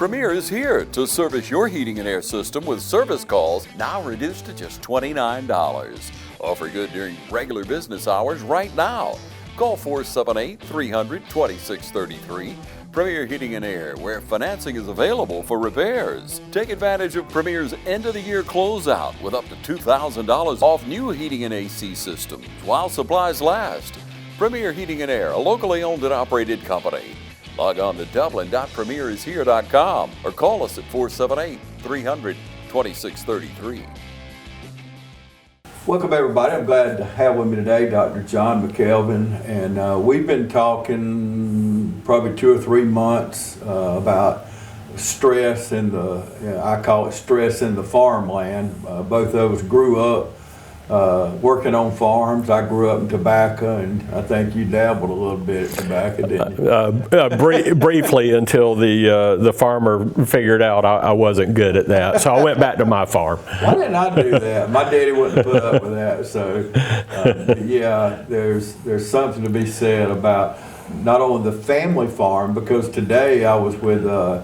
Premier is here to service your heating and air system with service calls now reduced to just $29. Offer good during regular business hours right now. Call 478-300-2633. Premier Heating and Air, where financing is available for repairs. Take advantage of Premier's end-of-the-year closeout with up to $2,000 off new heating and AC systems while supplies last. Premier Heating and Air, a locally owned and operated company. Log on to dublin.premierishere.com or call us at 478-300-2633. Welcome everybody. I'm glad to have with me today Dr. John McElveen, and we've been talking probably 2 or 3 months about stress in the, I call it stress in the farmland. Both of us grew up working on farms. I grew up in tobacco, and I think you dabbled a little bit in tobacco, didn't you? Briefly, until the farmer figured out I wasn't good at that, so I went back to my farm. Why didn't I do that? My daddy wouldn't put up with that. So, yeah, there's something to be said about not only the family farm, because today I was with the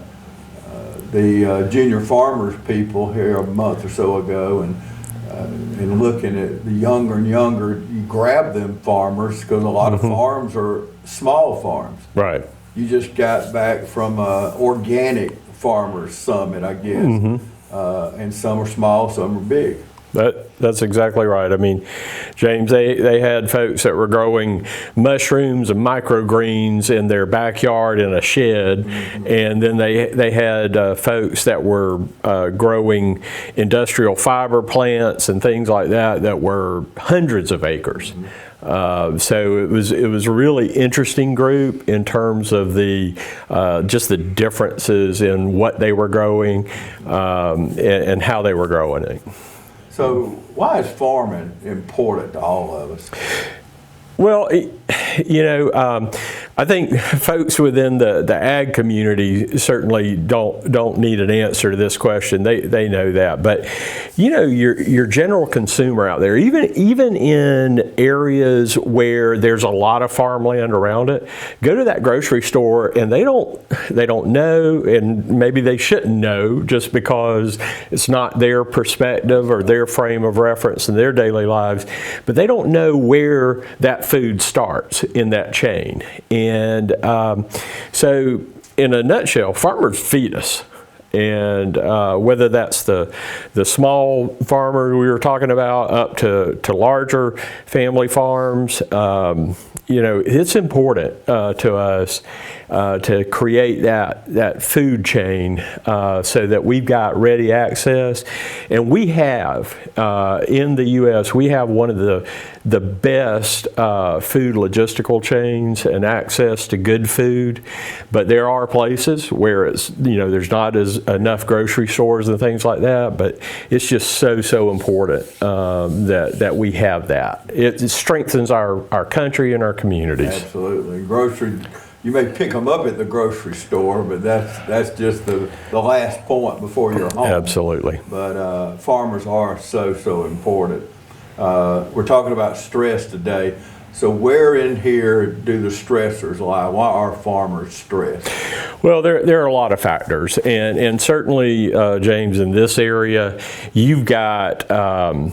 junior farmers people here a month or so ago, and looking at the younger and younger, you grab them farmers, because a lot of farms are small farms. Right. You just got back from organic farmers summit, I guess, and some are small, some are big. That's exactly right. I mean, James, they had folks that were growing mushrooms and microgreens in their backyard in a shed, and then they had folks that were growing industrial fiber plants and things like that were hundreds of acres. So it was a really interesting group in terms of the just the differences in what they were growing and how they were growing it. So why is farming important to all of us? Well, you know, I think folks within the ag community certainly don't need an answer to this question. They know that, but you know, your general consumer out there, even in areas where there's a lot of farmland around it, go to that grocery store and they don't know, and maybe they shouldn't know just because it's not their perspective or their frame of reference in their daily lives, but they don't know where that food starts in that chain. And so in a nutshell, farmers feed us. And whether that's the small farmer we were talking about up to larger family farms, you know, it's important to us to create that food chain so that we've got ready access. And we have, in the U.S., we have one of the best food logistical chains and access to good food. But there are places where it's, you know, there's not enough grocery stores and things like that, but it's just so important that we have that. It strengthens our country and our communities. Absolutely. You may pick them up at the grocery store, but that's just the last point before you're home. Absolutely. But farmers are so important. We're talking about stress today. So where in here do the stressors lie? Why are farmers stressed? Well, there are a lot of factors, and certainly, James, in this area, you've got the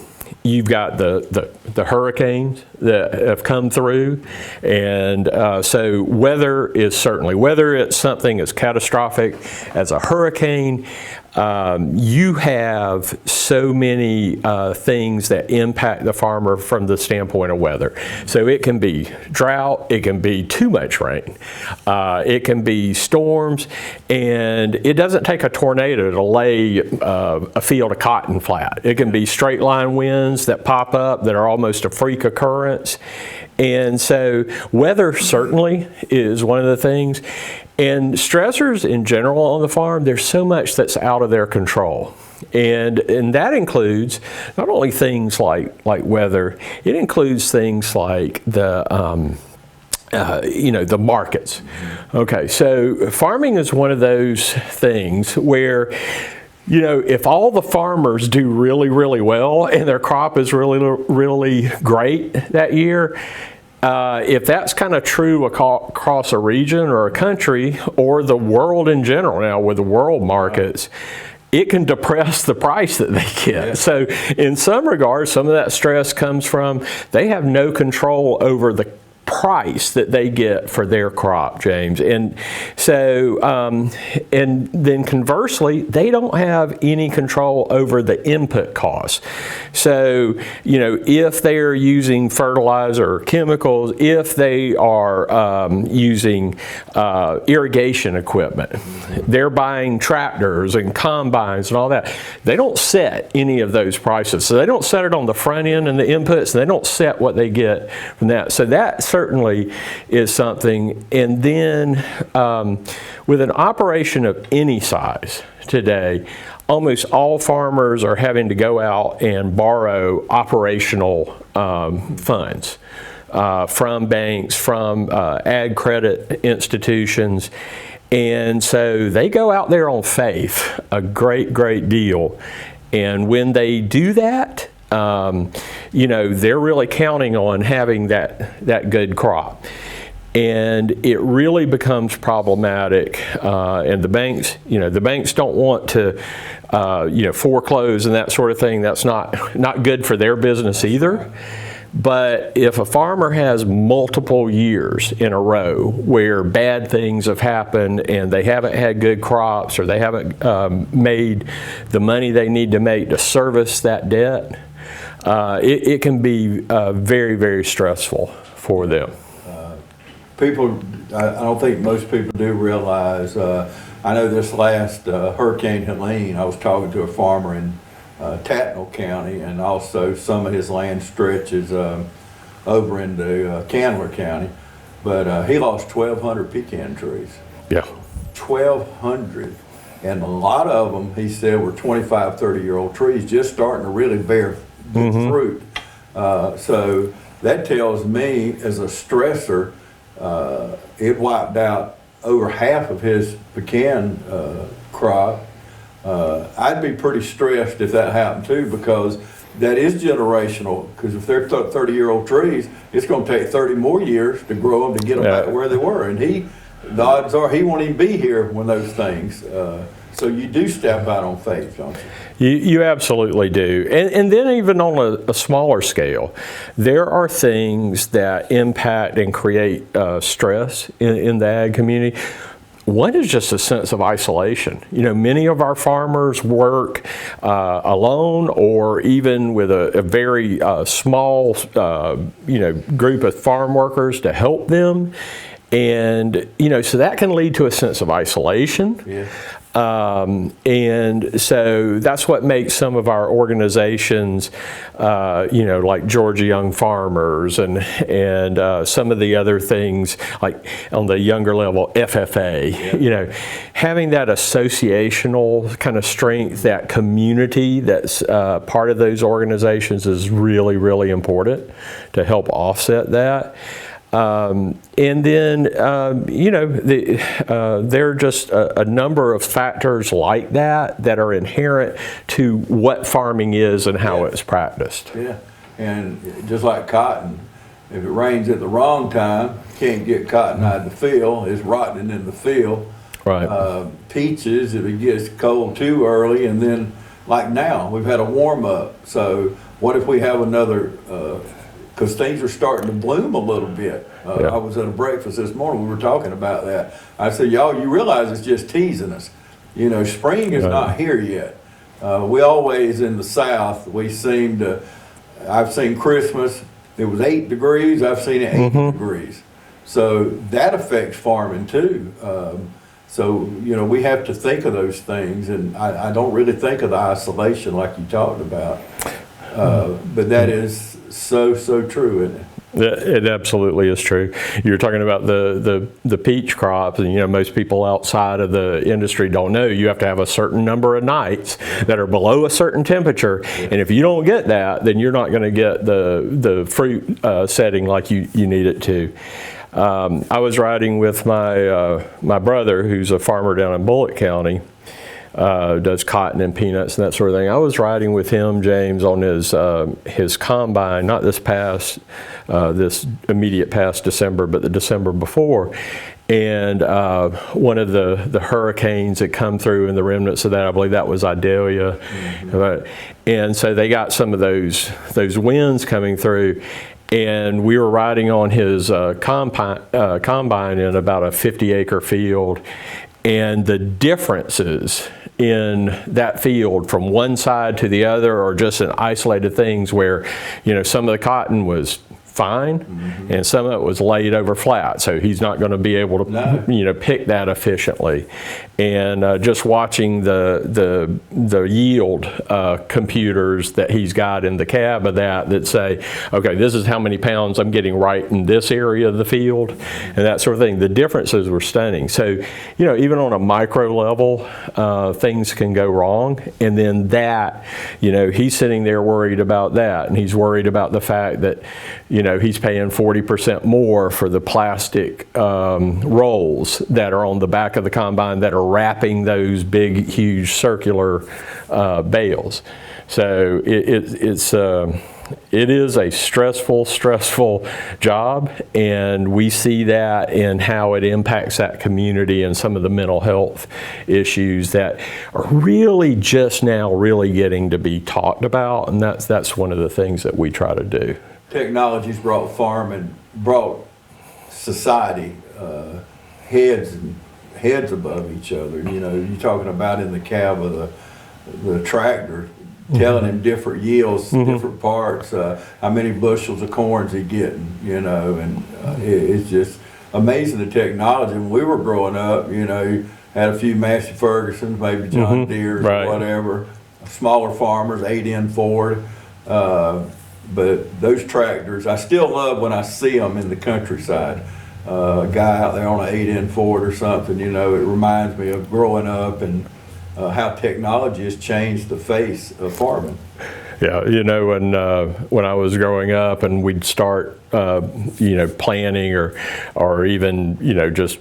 hurricanes that have come through, and so weather is certainly, whether it's something as catastrophic as a hurricane, you have so many things that impact the farmer from the standpoint of weather. So it can be drought, it can be too much rain, it can be storms, and it doesn't take a tornado to lay a field of cotton flat. It can be straight line winds that pop up that are almost a freak occurrence. And so weather certainly is one of the things. And stressors in general on the farm, there's so much that's out of their control. And that includes not only things like weather, it includes things like the the markets. Okay, so farming is one of those things where, you know, if all the farmers do really, really well and their crop is really, really great that year, if that's kind of true across a region or a country or the world in general now with the world markets, it can depress the price that they get. Yeah. So in some regards, some of that stress comes from they have no control over the price that they get for their crop, James. And so, and then conversely, they don't have any control over the input costs. So, you know, if they're using fertilizer or chemicals, if they are using irrigation equipment, they're buying tractors and combines and all that. They don't set any of those prices. So they don't set it on the front end and the inputs, and they don't set what they get from that. So that certainly is something. And then with an operation of any size today, almost all farmers are having to go out and borrow operational funds from banks, from ag credit institutions. And so they go out there on faith a great deal. And when they do that, you know, they're really counting on having that good crop. And it really becomes problematic. And the banks don't want to, you know, foreclose and that sort of thing. That's not good for their business either. But if a farmer has multiple years in a row where bad things have happened and they haven't had good crops, or they haven't made the money they need to make to service that debt, it can be very stressful for them. People, I don't think most people do realize, I know this last Hurricane Helene, I was talking to a farmer in Tattnall County, and also some of his land stretches over into Candler County, but he lost 1,200 pecan trees. Yeah. 1,200. And a lot of them, he said, were 25, 30-year-old trees just starting to really bear fruit. So that tells me, as a stressor, it wiped out over half of his pecan crop. I'd be pretty stressed if that happened too, because that is generational. Because if they're 30-year-old trees, it's going to take 30 more years to grow them to get them back where they were. And the odds are he won't even be here when those things. So you do step out on faith, don't you? You absolutely do. And then even on a smaller scale, there are things that impact and create stress in the ag community. One is just a sense of isolation. You know, many of our farmers work alone, or even with a very small, you know, group of farm workers to help them. And, you know, so that can lead to a sense of isolation. Yeah. And so that's what makes some of our organizations, you know, like Georgia Young Farmers and some of the other things, like on the younger level, FFA, you know, having that associational kind of strength, that community that's part of those organizations is really important to help offset that. And then, you know, there are just a number of factors like that are inherent to what farming is and how it's practiced. Yeah, and just like cotton, if it rains at the wrong time, you can't get cotton out of the field, it's rotting in the field. Right. Peaches, if it gets cold too early, and then like now, we've had a warm up. So what if we have another, because things are starting to bloom a little bit. I was at a breakfast this morning, we were talking about that. I said, y'all, you realize it's just teasing us. You know, spring is not here yet. We always, in the South, we seem to, I've seen Christmas, it was 8 degrees, I've seen it 80 degrees. So that affects farming too. So, you know, we have to think of those things, and I don't really think of the isolation like you talked about. But that is so true, isn't it? It absolutely is true. You're talking about the peach crops, and you know, most people outside of the industry don't know you have to have a certain number of nights that are below a certain temperature, and if you don't get that, then you're not going to get the fruit setting like you need it to. I was riding with my brother, who's a farmer down in Bullitt County, does cotton and peanuts and that sort of thing. I was riding with him, James, on his combine, not this immediate past December, but the December before. And one of the hurricanes that come through, and the remnants of that, I believe that was Idalia. Mm-hmm. And so they got some of those winds coming through. And we were riding on his combine in about a 50-acre field. And the differences in that field from one side to the other are just in isolated things where, some of the cotton was fine, mm-hmm. and some of it was laid over flat, so he's not going to be able to pick that efficiently. And just watching the yield computers that he's got in the cab of that say, okay, this is how many pounds I'm getting right in this area of the field, and that sort of thing. The differences were stunning. So even on a micro level, things can go wrong, and then that, he's sitting there worried about that, and he's worried about the fact that he's paying 40% more for the plastic rolls that are on the back of the combine that are wrapping those big, huge circular bales. So it is a stressful job, and we see that in how it impacts that community and some of the mental health issues that are really just now really getting to be talked about, and that's one of the things that we try to do. Technology's brought farming, brought society heads above each other. You're talking about in the cab of the tractor, telling him different yields, different parts, how many bushels of corn's he getting, and it's just amazing, the technology. When we were growing up, you had a few Massey Fergusons, maybe John Deere's, right, or whatever, smaller farmers, 8N Ford. But those tractors, I still love when I see them in the countryside. A guy out there on an 8N Ford or something, it reminds me of growing up and how technology has changed the face of farming. Yeah, when I was growing up and we'd start, planting or even, just,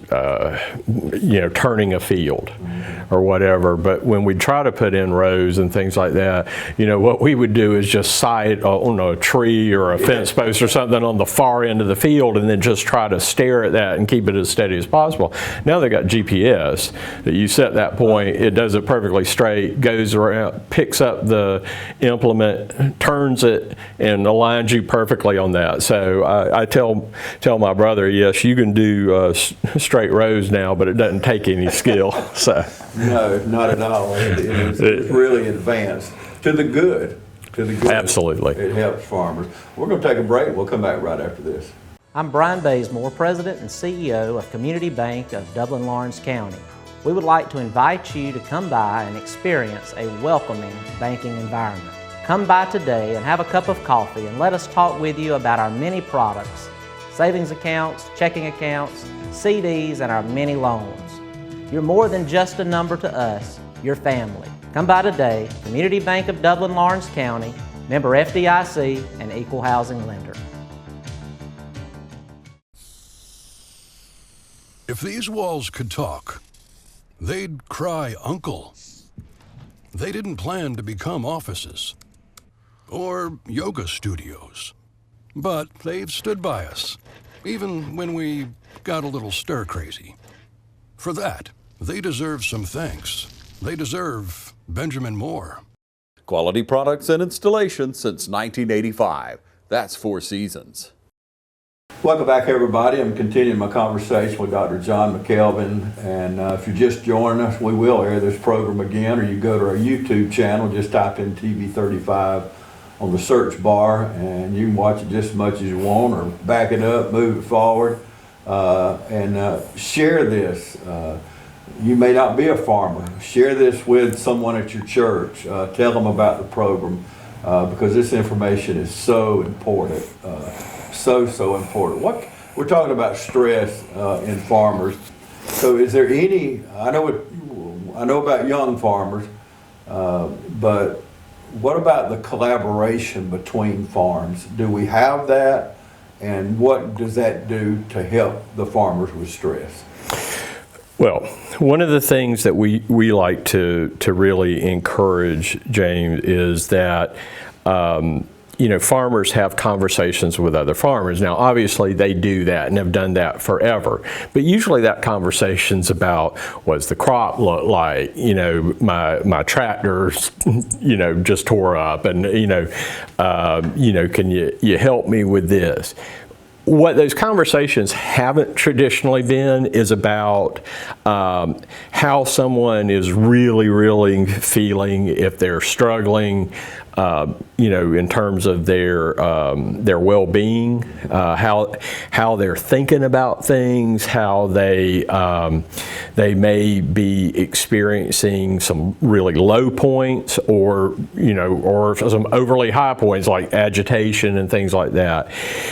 turning a field, mm-hmm. or whatever. But when we try to put in rows and things like that, what we would do is just sight on a tree or a fence post or something on the far end of the field, and then just try to stare at that and keep it as steady as possible. Now they got GPS that you set that point, it does it perfectly straight, goes around, picks up the implement, turns it, and aligns you perfectly on that. So I tell my brother, yes, you can do straight rows now, but it doesn't take any skill. So no, not at all. It's really advanced to the good. Absolutely. It helps farmers. We're going to take a break. We'll come back right after this. I'm Brian Bazemore, President and CEO of Community Bank of Dublin-Lawrence County. We would like to invite you to come by and experience a welcoming banking environment. Come by today and have a cup of coffee and let us talk with you about our many products, savings accounts, checking accounts, CDs, and our many loans. You're more than just a number to us, you're family. Come by today, Community Bank of Dublin-Lawrence County, member FDIC, and equal housing lender. If these walls could talk, they'd cry uncle. They didn't plan to become offices or yoga studios, but they've stood by us, even when we got a little stir-crazy. For that, they deserve some thanks. They deserve Benjamin Moore. Quality products and installation since 1985. That's Four Seasons. Welcome back, everybody. I'm continuing my conversation with Dr. John McElveen, and if you're just joining us, we will air this program again, or you go to our YouTube channel, just type in TV35 on the search bar, and you can watch it just as much as you want, or back it up, move it forward, and share this. You may not be a farmer. Share this with someone at your church. Tell them about the program, because this information is so important. So important. We're talking about stress in farmers. So is there any, I know about young farmers, but what about the collaboration between farms? Do we have that? And what does that do to help the farmers with stress? Well, one of the things that we like to really encourage, James, is that farmers have conversations with other farmers. Now, obviously, they do that and have done that forever. But usually that conversation's about, what's the crop look like? My tractor, just tore up, and can you help me with this? What those conversations haven't traditionally been is about how someone is really feeling, if they're struggling, in terms of their well-being, how they're thinking about things, how they may be experiencing some really low points, or some overly high points like agitation and things like that.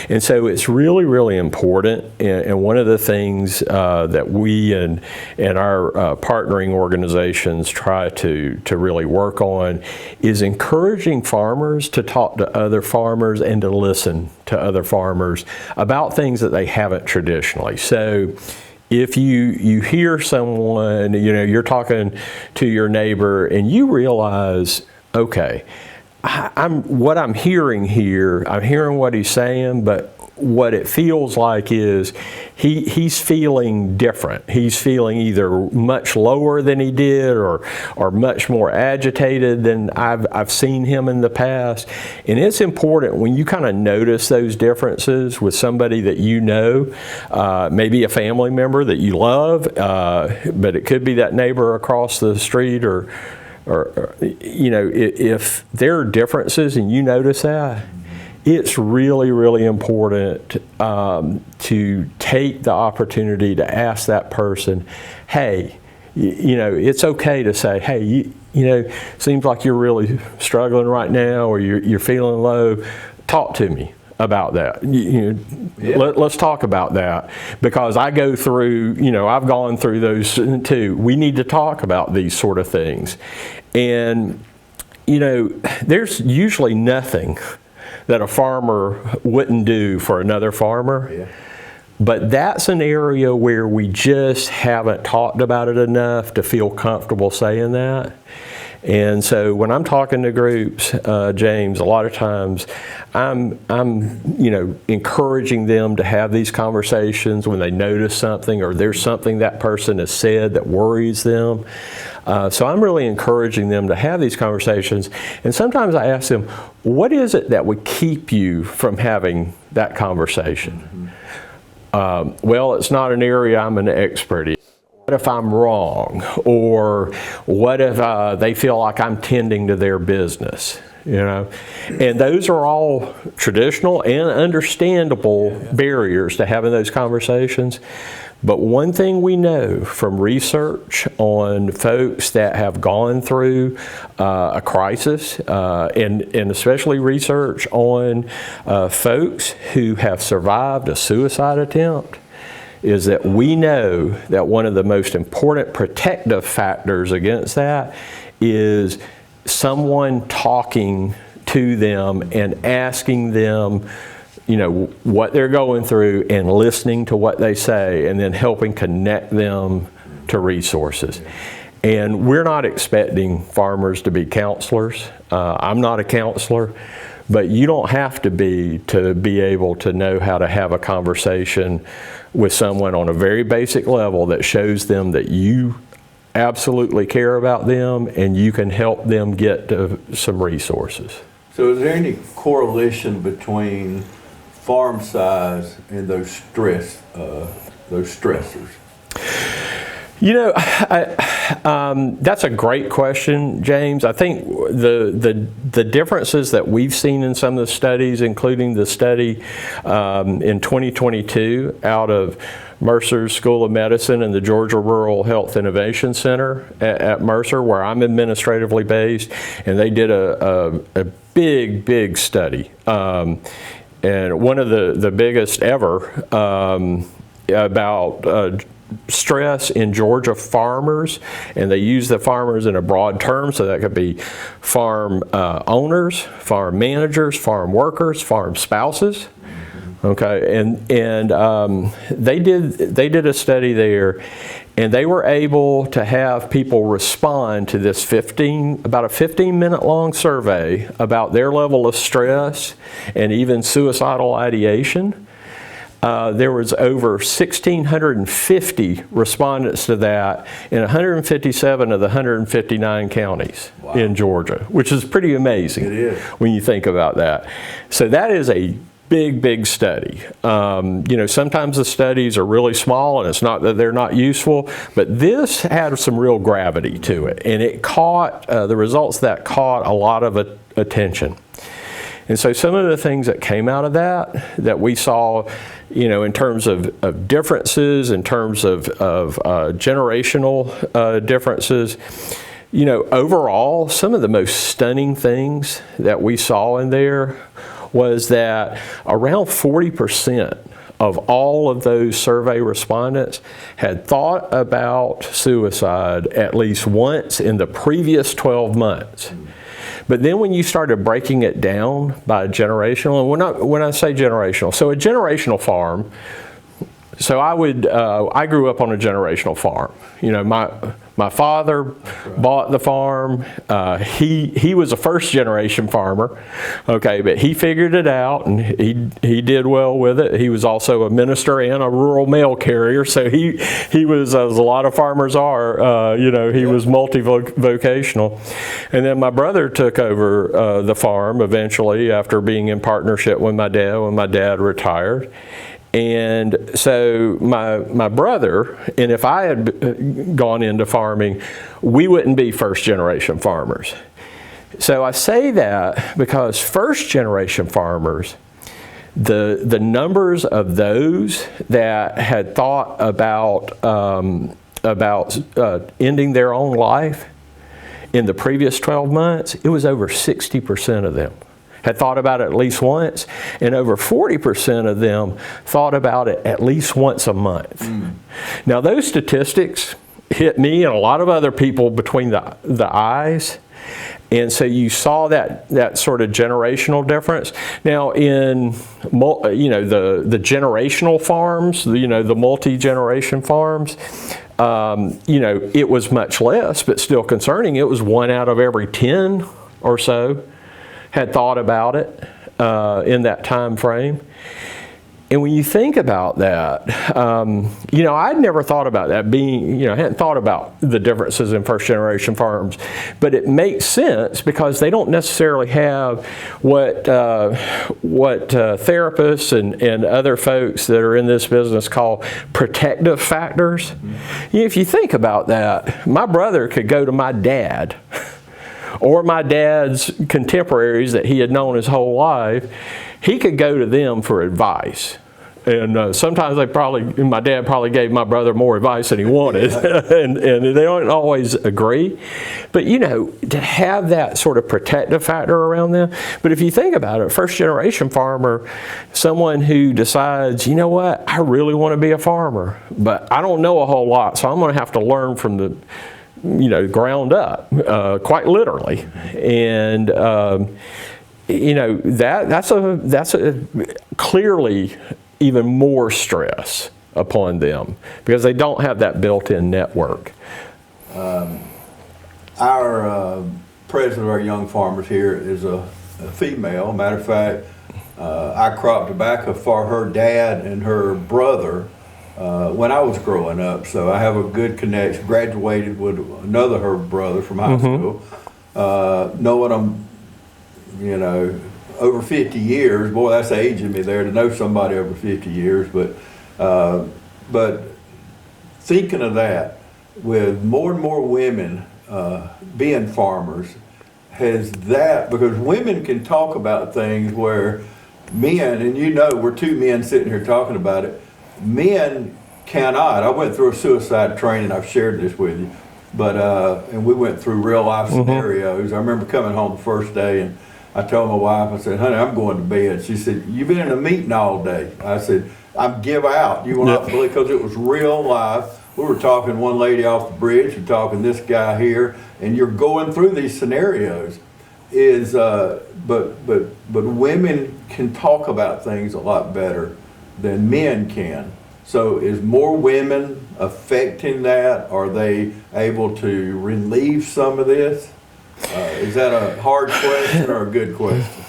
And so it's really important. And one of the things that we and our partnering organizations try to really work on is encouraging farmers to talk to other farmers and to listen to other farmers about things that they haven't traditionally. So if you hear someone, you're talking to your neighbor and you realize, okay, what I'm hearing here, I'm hearing what he's saying, but what it feels like is he's feeling different. He's feeling either much lower than he did or much more agitated than I've seen him in the past. And it's important when you kind of notice those differences with somebody that maybe a family member that you love, but it could be that neighbor across the street or if there are differences and you notice that, it's really important to take the opportunity to ask that person, hey, it's okay to say, hey, seems like you're really struggling right now, or you're feeling low. Talk to me about that. Let's talk about that, because I go through, I've gone through those too. We need to talk about these sort of things. And, there's usually nothing that a farmer wouldn't do for another farmer. Yeah. But that's an area where we just haven't talked about it enough to feel comfortable saying that. And so when I'm talking to groups, James, a lot of times I'm encouraging them to have these conversations when they notice something or there's something that person has said that worries them. So I'm really encouraging them to have these conversations. And sometimes I ask them, what is it that would keep you from having that conversation? Mm-hmm. Well, it's not an area I'm an expert in. What if I'm wrong? Or what if they feel like I'm tending to their business? And those are all traditional and understandable barriers to having those conversations. But one thing we know from research on folks that have gone through a crisis, and especially research on folks who have survived a suicide attempt, is that we know that one of the most important protective factors against that is someone talking to them and asking them, what they're going through and listening to what they say and then helping connect them to resources. And we're not expecting farmers to be counselors. I'm not a counselor. But you don't have to be able to know how to have a conversation with someone on a very basic level that shows them that you absolutely care about them and you can help them get to some resources. So is there any correlation between farm size and those stressors? That's a great question, James. I think the differences that we've seen in some of the studies, including the study in 2022 out of Mercer's School of Medicine and the Georgia Rural Health Innovation Center at Mercer, where I'm administratively based, and they did a big study. And one of the biggest ever about stress in Georgia farmers, and they use the farmers in a broad term, so that could be farm owners, farm managers, farm workers, farm spouses. Okay, and they did a study there, and they were able to have people respond to this about a 15-minute long survey about their level of stress and even suicidal ideation. There was over 1,650 respondents to that in 157 of the 159 counties in Georgia, which is pretty amazing. It is. When you think about that. So that is a big study. Sometimes the studies are really small, and it's not that they're not useful, but this had some real gravity to it, and it caught the results that caught a lot of attention. And so some of the things that came out of that we saw, in terms of differences, in terms of generational differences, overall, some of the most stunning things that we saw in there was that around 40% of all of those survey respondents had thought about suicide at least once in the previous 12 months. But then when you started breaking it down by generational, and when I say generational, so a generational farm, so I grew up on a generational farm. My father bought the farm. He was a first generation farmer, okay, but he figured it out, and he did well with it. He was also a minister and a rural mail carrier, so he was, as a lot of farmers are, he was multi-vocational. And then my brother took over the farm eventually after being in partnership with my dad when my dad retired. And so my brother, and if I had gone into farming, we wouldn't be first generation farmers. So I say that because first generation farmers, the numbers of those that had thought about ending their own life in the previous 12 months, it was over 60% of them had thought about it at least once, and over 40% of them thought about it at least once a month. Now those statistics hit me and a lot of other people between the eyes, and so you saw that sort of generational difference. Now in the generational farms, the multi-generation farms, it was much less, but still concerning. It was 1 out of every 10 or so had thought about it in that time frame. And when you think about that, I'd never thought about that being, I hadn't thought about the differences in first generation farms, but it makes sense because they don't necessarily have what therapists and other folks that are in this business call protective factors. If you think about that, my brother could go to my dad or my dad's contemporaries that he had known his whole life. He could go to them for advice. And sometimes my dad probably gave my brother more advice than he wanted, and they don't always agree. But to have that sort of protective factor around them. But if you think about it, first generation farmer, someone who decides, you know what, I really want to be a farmer, but I don't know a whole lot, so I'm going to have to learn from the ground up, quite literally. And that's a clearly even more stress upon them because they don't have that built-in network. Our president of our young farmers here is a female. Matter of fact, I cropped tobacco for her dad and her brother when I was growing up, so I have a good connection. Graduated with another her brother from high school. Knowing them, over 50 years, boy, that's aging me there to know somebody over 50 years. But thinking of that, with more and more women being farmers, because women can talk about things where men, and we're two men sitting here talking about it, men cannot. I went through a suicide training, I've shared this with you, but and we went through real life scenarios. I remember coming home the first day and I told my wife, I said, honey, I'm going to bed. She said, you've been in a meeting all day. I said, I'm give out. You will not believe, because it was real life. We were talking one lady off the bridge, we're talking this guy here, and you're going through these scenarios. is, but women can talk about things a lot better than men can. So is more women affecting that? Are they able to relieve some of this? Is that a hard question or a good question?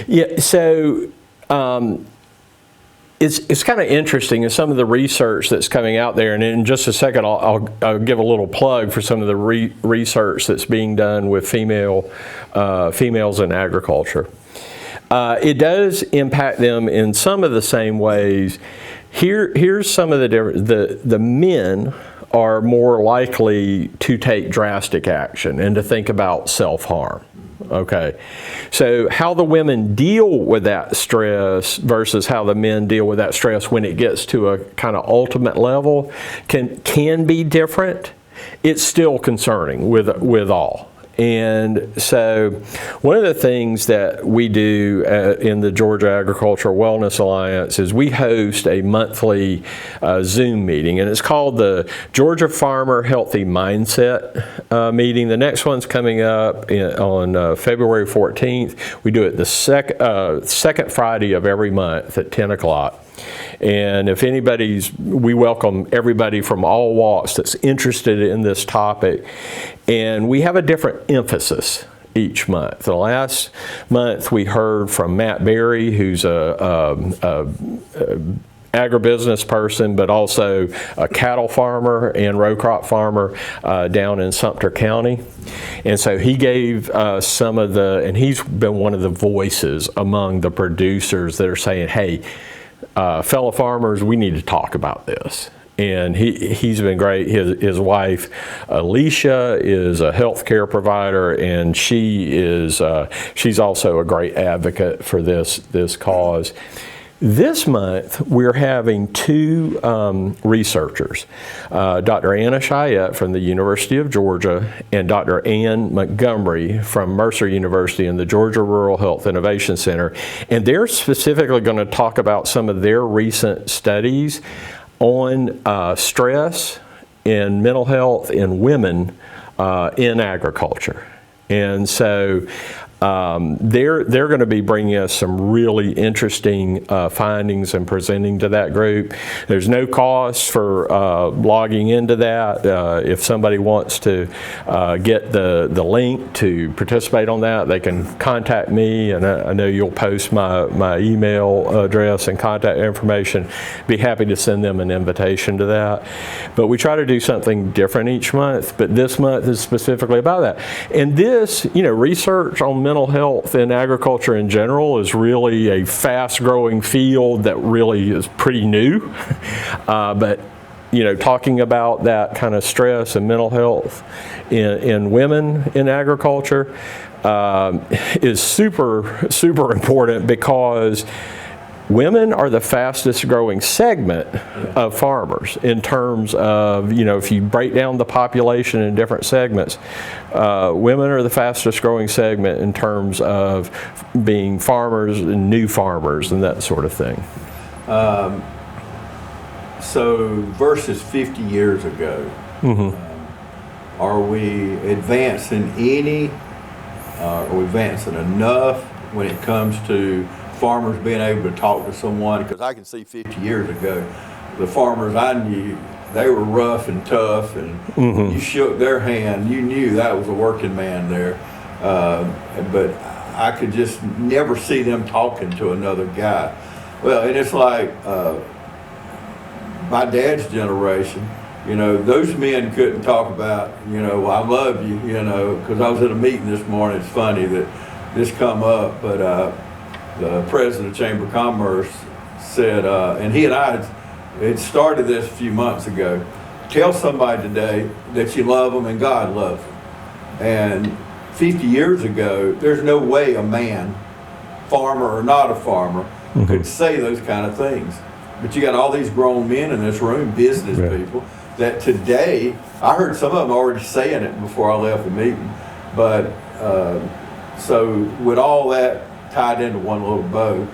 Yeah, so it's kind of interesting in some of the research that's coming out there, and in just a second I'll give a little plug for some of the research that's being done with females in agriculture. It does impact them in some of the same ways. Here's some of the difference. The men are more likely to take drastic action and to think about self-harm. Okay, so how the women deal with that stress versus how the men deal with that stress when it gets to a kind of ultimate level can be different. It's still concerning with all. And so one of the things that we do in the Georgia Agricultural Wellness Alliance is we host a monthly Zoom meeting, and it's called the Georgia Farmer Healthy Mindset meeting. The next one's coming up on February 14th. We do it the second Friday of every month at 10 o'clock. And if we welcome everybody from all walks that's interested in this topic. And we have a different emphasis each month. The last month we heard from Matt Berry, who's a agribusiness person, but also a cattle farmer and row crop farmer down in Sumter County. And so he gave some of and he's been one of the voices among the producers that are saying, hey, fellow farmers, we need to talk about this. And he's been great. His wife, Alicia, is a healthcare provider, and she's also a great advocate for this cause. This month, we're having two researchers, Dr. Anna Cheyette from the University of Georgia and Dr. Ann Montgomery from Mercer University and the Georgia Rural Health Innovation Center. And they're specifically going to talk about some of their recent studies on stress and mental health in women in agriculture. And so they're going to be bringing us some really interesting findings and presenting to that group. There's no cost for logging into that. If somebody wants to get the link to participate on that, they can contact me, and I know you'll post my email address and contact information. Be happy to send them an invitation to that. But we try to do something different each month, but this month is specifically about that. And this, research on mental health in agriculture in general is really a fast-growing field that really is pretty new. But talking about that kind of stress and mental health in women in agriculture is super, super important, because women are the fastest growing segment of farmers in terms of, if you break down the population in different segments, women are the fastest growing segment in terms of being farmers and new farmers and that sort of thing. So versus 50 years ago, are we advancing any, are we advancing enough when it comes to farmers being able to talk to someone? Because I can see 50 years ago, the farmers I knew, they were rough and tough, and you shook their hand, you knew that was a working man there. But I could just never see them talking to another guy. Well, and it's like my dad's generation, those men couldn't talk about, well, I love you, because I was at a meeting this morning. It's funny that this come up, but the president of Chamber of Commerce said, and he and I had started this a few months ago, tell somebody today that you love them and God loves them. And 50 years ago, there's no way a man, farmer or not a farmer, could say those kind of things. But you got all these grown men in this room, business people, that today, I heard some of them already saying it before I left the meeting. But so with all that tied into one little bow,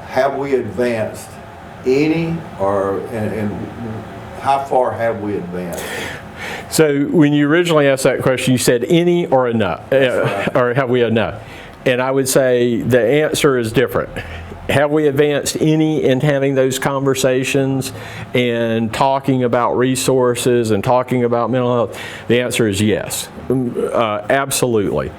have we advanced any, and how far have we advanced? So when you originally asked that question, you said any or enough, or have we enough? And I would say the answer is different. Have we advanced any in having those conversations and talking about resources and talking about mental health? The answer is yes, absolutely.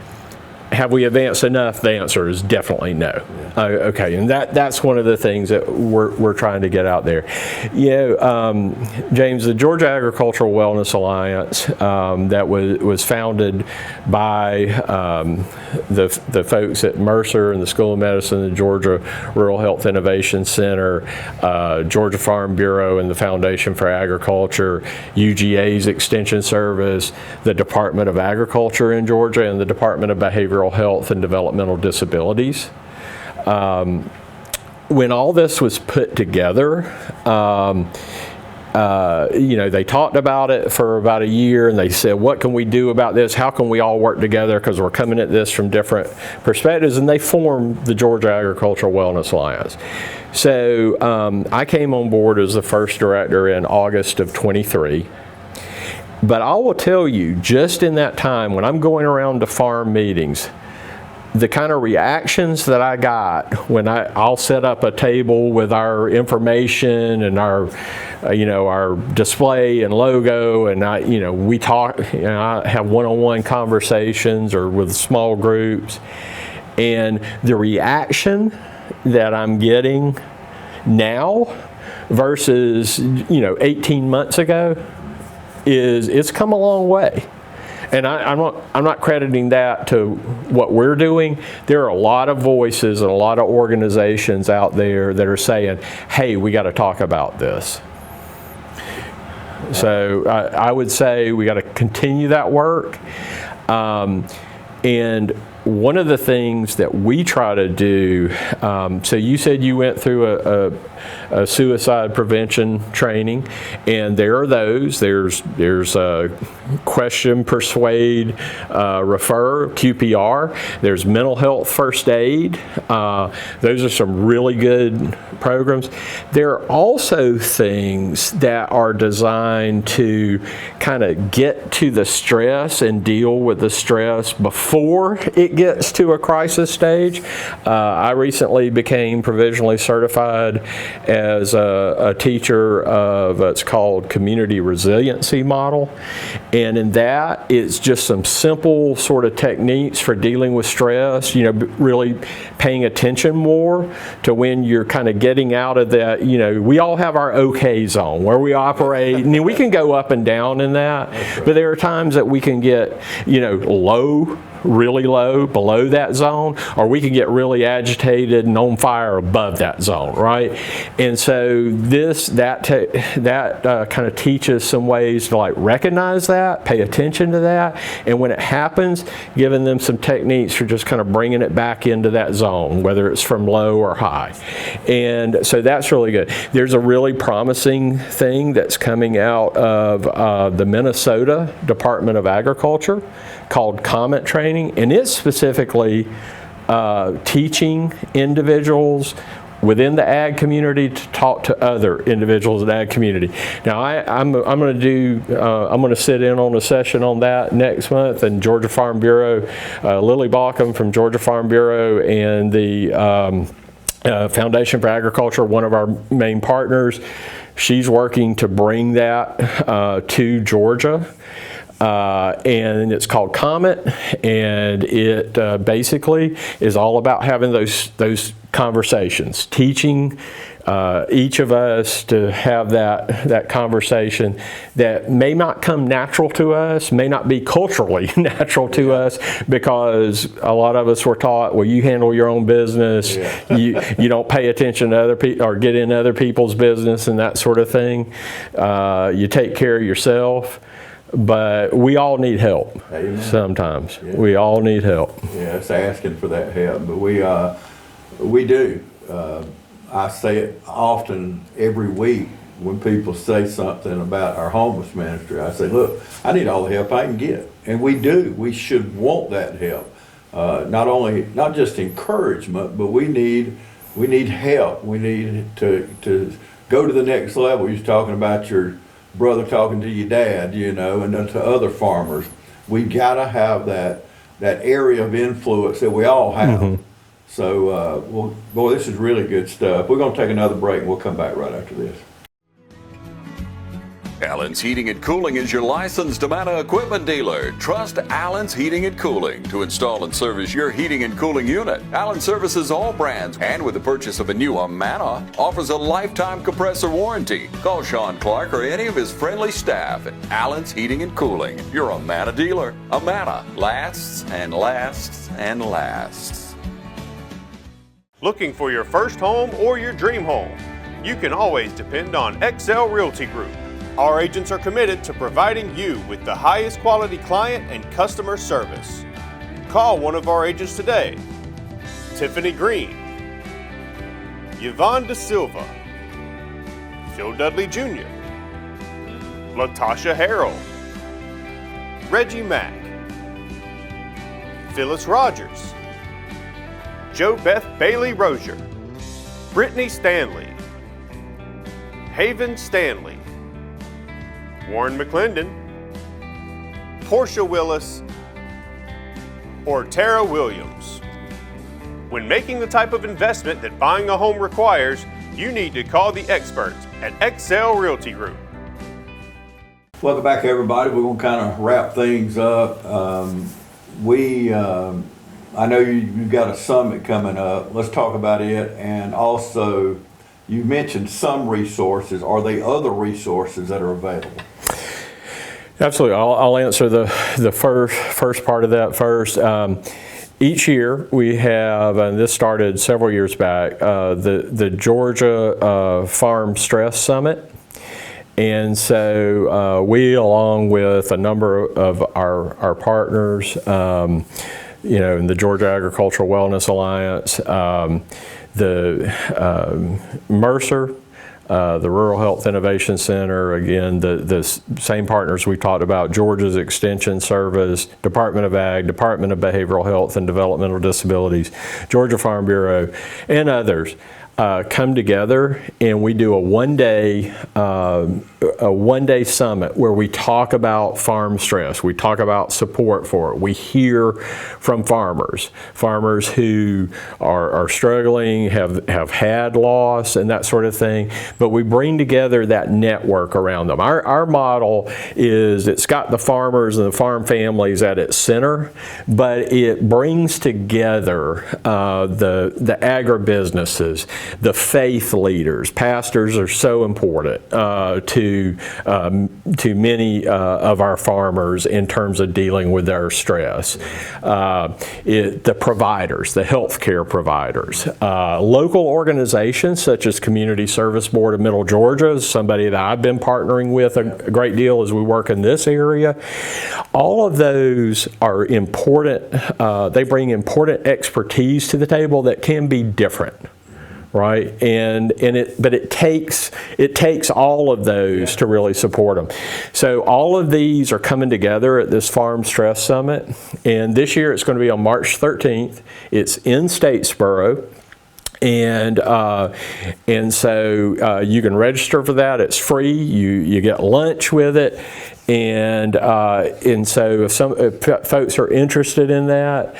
Have we advanced enough? The answer is definitely no. Okay, and that's one of the things that we're trying to get out there. James, the Georgia Agricultural Wellness Alliance that was founded by the folks at Mercer and the School of Medicine, the Georgia Rural Health Innovation Center, Georgia Farm Bureau and the Foundation for Agriculture, UGA's Extension Service, the Department of Agriculture in Georgia, and the Department of Behavioral Health and Developmental Disabilities. When all this was put together, they talked about it for about a year, and they said, what can we do about this? How can we all work together? Because we're coming at this from different perspectives. And they formed the Georgia Agricultural Wellness Alliance. So I came on board as the first director in August of 23. But I will tell you, just in that time, when I'm going around to farm meetings, the kind of reactions that I got when I'll set up a table with our information and our display and logo, and we talk, I have one-on-one conversations or with small groups, and the reaction that I'm getting now versus 18 months ago it's come a long way. And I'm not crediting that to what we're doing. There are a lot of voices and a lot of organizations out there that are saying, hey, we got to talk about this. So I would say we got to continue that work. And one of the things that we try to do, so you said you went through a suicide prevention training, and there are those. There's question, persuade, refer, QPR. There's mental health first aid. Those are some really good programs. There are also things that are designed to kind of get to the stress and deal with the stress before it gets to a crisis stage. I recently became provisionally certified as a teacher of what's called community resiliency model. And in that, it's just some simple sort of techniques for dealing with stress, really paying attention more to when you're kind of getting out of that, we all have our okay zone where we operate, and we can go up and down in that, but there are times that we can get, low, really low below that zone, or we can get really agitated and on fire above that zone, right? And so that kind of teaches some ways to recognize that, pay attention to that, and when it happens, giving them some techniques for just kind of bringing it back into that zone, whether it's from low or high. And so that's really good. There's a really promising thing that's coming out of the Minnesota Department of Agriculture called Comment Training, and it's specifically teaching individuals within the ag community to talk to other individuals in the ag community. Now, I'm going to sit in on a session on that next month, and Georgia Farm Bureau, Lily Baucom from Georgia Farm Bureau, and the Foundation for Agriculture, one of our main partners, she's working to bring that to Georgia. And it's called Comment, and it basically is all about having those conversations, teaching each of us to have that conversation that may not come natural to us, may not be culturally natural to us, because a lot of us were taught, well, you handle your own business, you don't pay attention to other people or get in other people's business and that sort of thing. You take care of yourself. But we all need help. Amen. Sometimes. Yeah. We all need help. Yeah, it's asking for that help, but we do. I say it often every week when people say something about our homeless ministry. I say, look, I need all the help I can get. And we do. We should want that help. Not just encouragement, but we need help. We need to go to the next level. You're talking about your brother talking to your dad, and to other farmers. We gotta have that that area of influence that we all have. So, boy, this is really good stuff. We're going to take another break, and we'll come back right after this. Allen's Heating and Cooling is your licensed Amana equipment dealer. Trust Allen's Heating and Cooling to install and service your heating and cooling unit. Allen services all brands, and with the purchase of a new Amana, offers a lifetime compressor warranty. Call Sean Clark or any of his friendly staff at Allen's Heating and Cooling, your Amana dealer. Amana lasts and lasts and lasts. Looking for your first home or your dream home? You can always depend on XL Realty Group. Our agents are committed to providing you with the highest quality client and customer service. Call one of our agents today. Tiffany Green, Yvonne Da Silva, Phil Dudley Jr., Latasha Harrell, Reggie Mack, Phyllis Rogers, Jo Beth Bailey Rozier, Brittany Stanley, Haven Stanley, Warren McClendon, Portia Willis, or Tara Williams. When making the type of investment that buying a home requires, you need to call the experts at XL Realty Group. Welcome back, everybody. We're going to kind of wrap things up. I know you've got a summit coming up. Let's talk about it. And also, you mentioned some resources. Are there other resources that are available? Absolutely. I'll answer the first part of that first. Each year we have, and this started several years back, the Georgia Farm Stress Summit. And so we, along with a number of our partners, in the Georgia Agricultural Wellness Alliance, the Mercer, the Rural Health Innovation Center, again, the same partners we talked about, Georgia's Extension Service, Department of Ag, Department of Behavioral Health and Developmental Disabilities, Georgia Farm Bureau, and others. Come together and we do a one-day summit where we talk about farm stress. We talk about support for it. We hear from farmers who are struggling, have had loss and that sort of thing. But we bring together that network around them. Our model is it's got the farmers and the farm families at its center, but it brings together the agribusinesses. The faith leaders, pastors are so important to many of our farmers in terms of dealing with their stress. The providers, the healthcare providers, local organizations such as Community Service Board of Middle Georgia is somebody that I've been partnering with a great deal as we work in this area. All of those are important. They bring important expertise to the table that can be different. Right, but it takes all of those to really support them. So all of these are coming together at this Farm Stress Summit, and this year it's going to be on March 13th. It's in Statesboro. And so you can register for that. It's free. You get lunch with it. And so if folks are interested in that,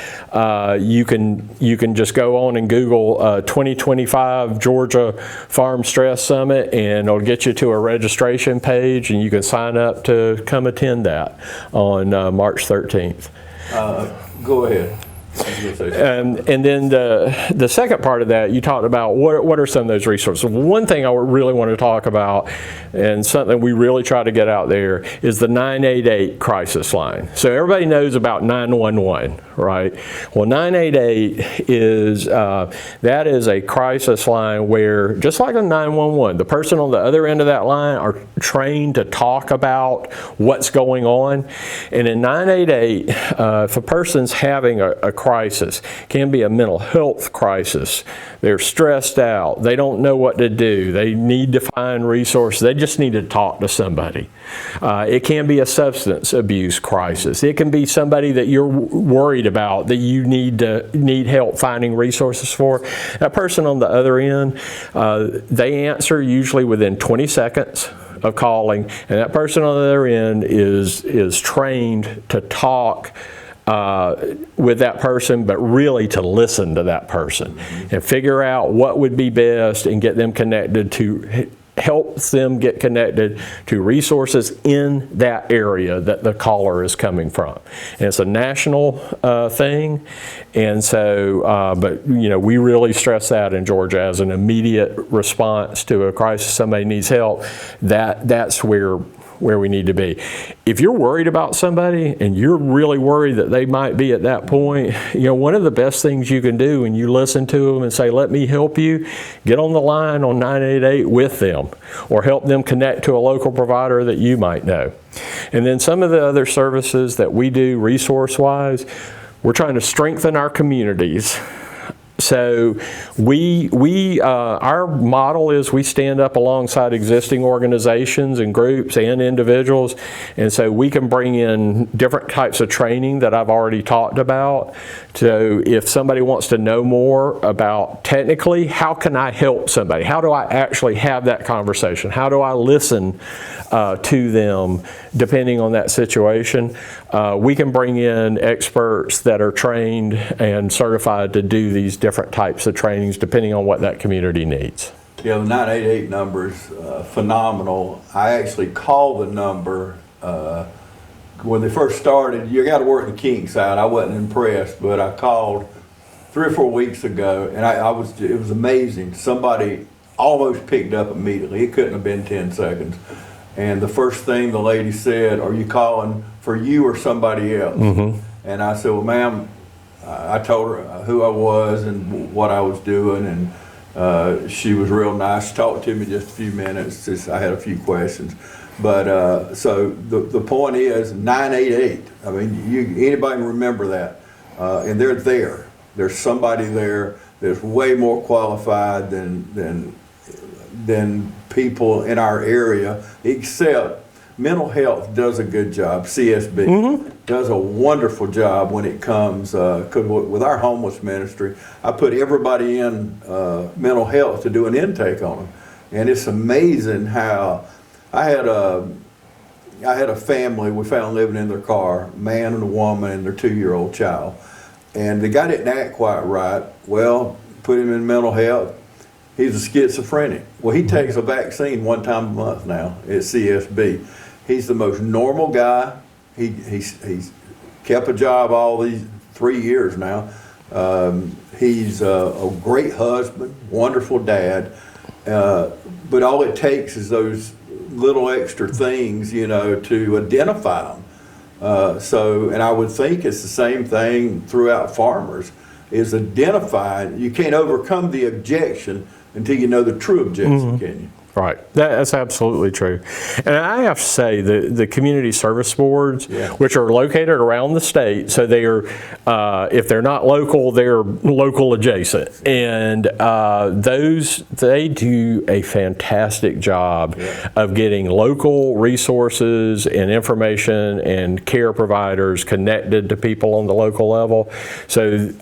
you can just go on and Google 2025 Georgia Farm Stress Summit, and it'll get you to a registration page, and you can sign up to come attend that on March 13th. Go ahead. And then the second part of that, you talked about what are some of those resources. One thing I really want to talk about, and something we really try to get out there, is the 988 crisis line. So everybody knows about 911, right? Well, 988 is that is a crisis line where, just like a 911, the person on the other end of that line are trained to talk about what's going on. And in 988, if a person's having a crisis, can be a mental health crisis. They're stressed out. They don't know what to do. They need to find resources. They just need to talk to somebody. It can be a substance abuse crisis. It can be somebody that you're worried about that you need help finding resources for. That person on the other end, they answer usually within 20 seconds of calling, and that person on the other end is trained to talk with that person, but really to listen to that person and figure out what would be best and get them connected to, helps them get connected to resources in that area that the caller is coming from. And it's a national thing, and so, but you know, we really stress that in Georgia as an immediate response to a crisis. Somebody needs help. That's where we need to be. If you're worried about somebody and you're really worried that they might be at that point, you know, one of the best things you can do when you listen to them and say, let me help you, get on the line on 988 with them or help them connect to a local provider that you might know. And then some of the other services that we do resource-wise, we're trying to strengthen our communities. So our model is we stand up alongside existing organizations and groups and individuals, and so we can bring in different types of training that I've already talked about. So if somebody wants to know more about technically, how can I help somebody? How do I actually have that conversation? How do I listen to them depending on that situation? We can bring in experts that are trained and certified to do these different types of trainings depending on what that community needs. Yeah, the 988 number is phenomenal. I actually called the number when they first started. You got to work the kinks out. I wasn't impressed, but I called 3 or 4 weeks ago, and it was amazing. Somebody almost picked up immediately. It couldn't have been 10 seconds. And the first thing the lady said, "Are you calling for you or somebody else?" Mm-hmm. And I said, "Well, ma'am," I told her who I was and what I was doing, and she was real nice. She talked to me just a few minutes. I had a few questions. But so the point is 988. I mean, anybody can remember that. And they're there. There's somebody there that's way more qualified than people in our area, except mental health does a good job. CSB does a wonderful job when it comes, cause with our homeless ministry, I put everybody in mental health to do an intake on them. And it's amazing how I had a family we found living in their car, a man and a woman and their 2-year-old child. And the guy didn't act quite right. Well, put him in mental health. He's a schizophrenic. Well, he takes a vaccine 1 time a month now at CSB. He's the most normal guy. He's kept a job all these 3 years now. He's a great husband, wonderful dad. But all it takes is those little extra things, you know, to identify them. And I would think it's the same thing throughout farmers, is identifying. You can't overcome the objection until you know the true objection, can you? Right, that's absolutely true. And I have to say the community service boards, which are located around the state, so they are, if they're not local, they're local adjacent. And they do a fantastic job of getting local resources and information and care providers connected to people on the local level. So,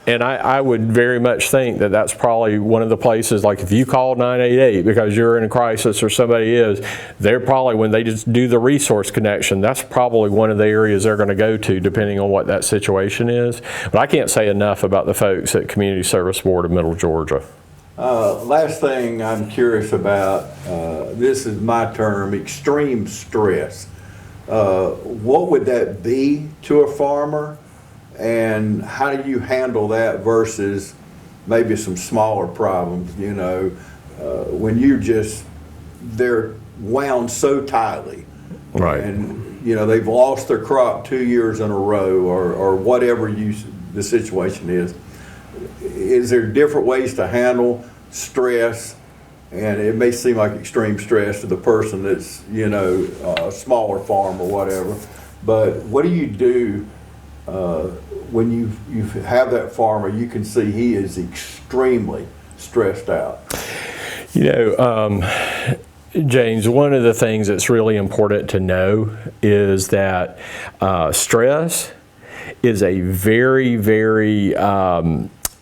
and I would very much think that that's probably one of the places, like if you call 988 because you're in a crisis or somebody is, they're probably, when they just do the resource connection, that's probably one of the areas they're going to go to depending on what that situation is. But I can't say enough about the folks at Community Service Board of Middle Georgia. Last thing I'm curious about, this is my term, extreme stress. What would that be to a farmer, and how do you handle that versus maybe some smaller problems, you know, when they're wound so tightly, right? And you know they've lost their crop 2 years in a row, or whatever the situation is. Is there different ways to handle stress? And it may seem like extreme stress to the person that's, you know, a smaller farm or whatever. But what do you do when you have that farmer? You can see he is extremely stressed out. You know, James, one of the things that's really important to know is that stress is a very, very,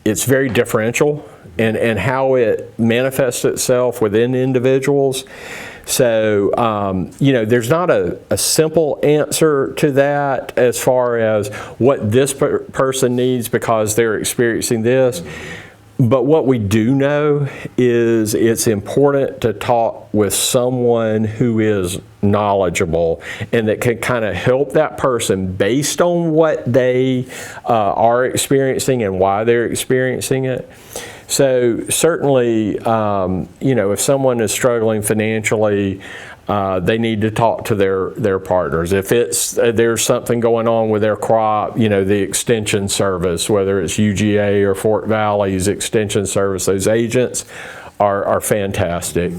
it's very differential and how it manifests itself within individuals. So, there's not a simple answer to that as far as what this person needs because they're experiencing this. But what we do know is it's important to talk with someone who is knowledgeable and that can kind of help that person based on what they are experiencing and why they're experiencing it. So certainly, if someone is struggling financially, they need to talk to their partners. If there's something going on with their crop, the extension service, whether it's UGA or Fort Valley's extension service, those agents are fantastic,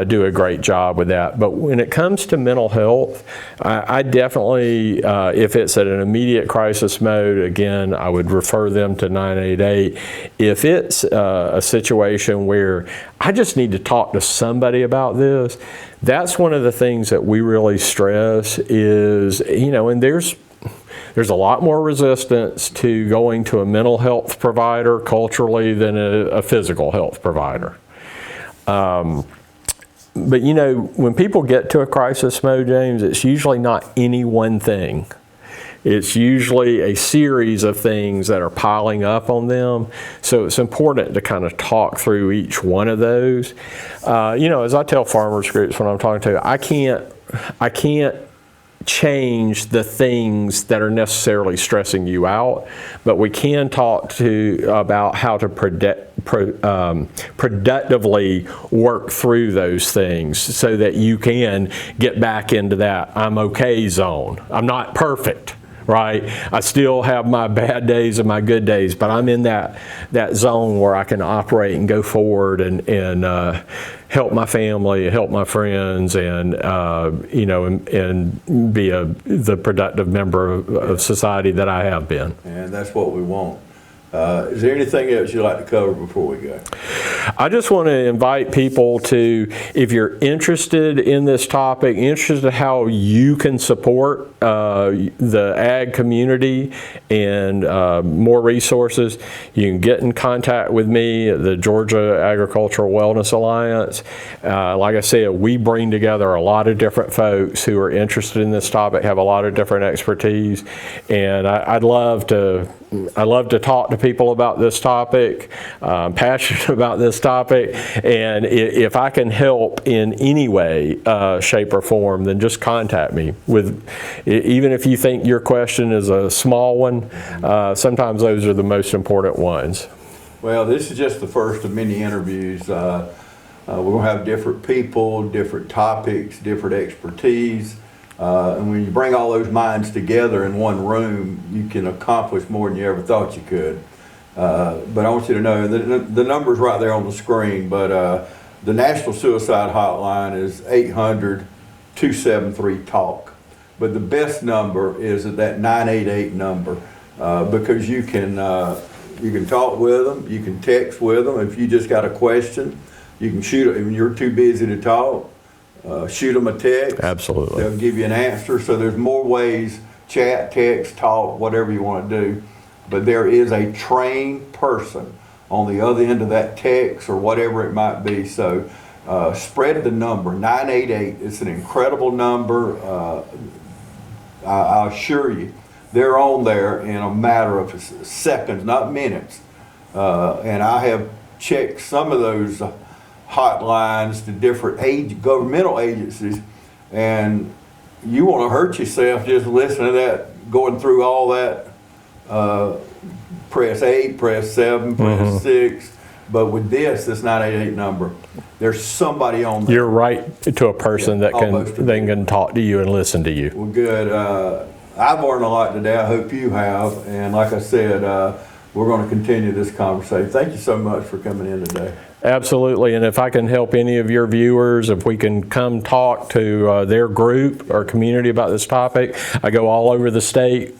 do a great job with that. But when it comes to mental health, I definitely, if it's at an immediate crisis mode, again, I would refer them to 988. If it's a situation where I just need to talk to somebody about this, that's one of the things that we really stress is, and there's a lot more resistance to going to a mental health provider culturally than a physical health provider. But when people get to a crisis mode, James, it's usually not any one thing. It's usually a series of things that are piling up on them. So it's important to kind of talk through each one of those. As I tell farmers groups when I'm talking to, I can't change the things that are necessarily stressing you out, but we can talk about how to productively work through those things so that you can get back into that I'm okay zone. I'm not perfect, right? I still have my bad days and my good days, but I'm in that zone where I can operate and go forward and help my family, help my friends, and and be the productive member of society that I have been. And that's what we want. Is there anything else you'd like to cover before we go? I just want to invite people to, if you're interested in this topic, interested in how you can support the ag community and more resources, you can get in contact with me at the Georgia Agricultural Wellness Alliance. Like I said, we bring together a lot of different folks who are interested in this topic, have a lot of different expertise, and I'd love to talk to people about this topic. I'm passionate about this topic, and if I can help in any way, shape, or form, then just contact me. Even if you think your question is a small one, sometimes those are the most important ones. Well, this is just the first of many interviews. We're going to have different people, different topics, different expertise. And when you bring all those minds together in one room, you can accomplish more than you ever thought you could. But I want you to know the number's right there on the screen, but the National Suicide Hotline is 800-273-TALK. But the best number is that 988 number because you can talk with them, you can text with them. If you just got a question, you can shoot it. If you're too busy to talk, shoot them a text. Absolutely. They'll give you an answer. So there's more ways, chat, text, talk, whatever you want to do. But there is a trained person on the other end of that text or whatever it might be. So spread the number, 988. It's an incredible number. I assure you, they're on there in a matter of seconds, not minutes. And I have checked some of those hotlines to different governmental agencies, and you want to hurt yourself just listening to that, going through all that. Press 8, press 7, press 6. But with this 988 number, there's somebody on there. You're right to a person that can talk to you and listen to you. Well, good. I've learned a lot today. I hope you have. And like I said, we're going to continue this conversation. Thank you so much for coming in today. Absolutely, and if I can help any of your viewers, if we can come talk to their group or community about this topic, I go all over the state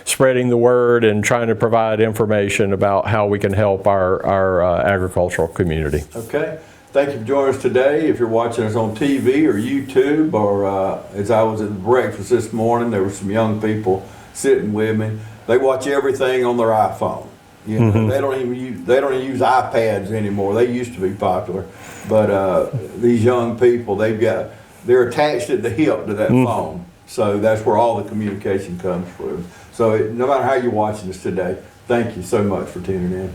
spreading the word and trying to provide information about how we can help our agricultural community. Okay, thank you for joining us today. If you're watching us on TV or YouTube, or as I was at breakfast this morning, there were some young people sitting with me. They watch everything on their iPhone. You know, they don't even use iPads anymore. They used to be popular, but these young people, they're attached at the hip to that phone. So that's where all the communication comes from. So no matter how you're watching us today, thank you so much for tuning in.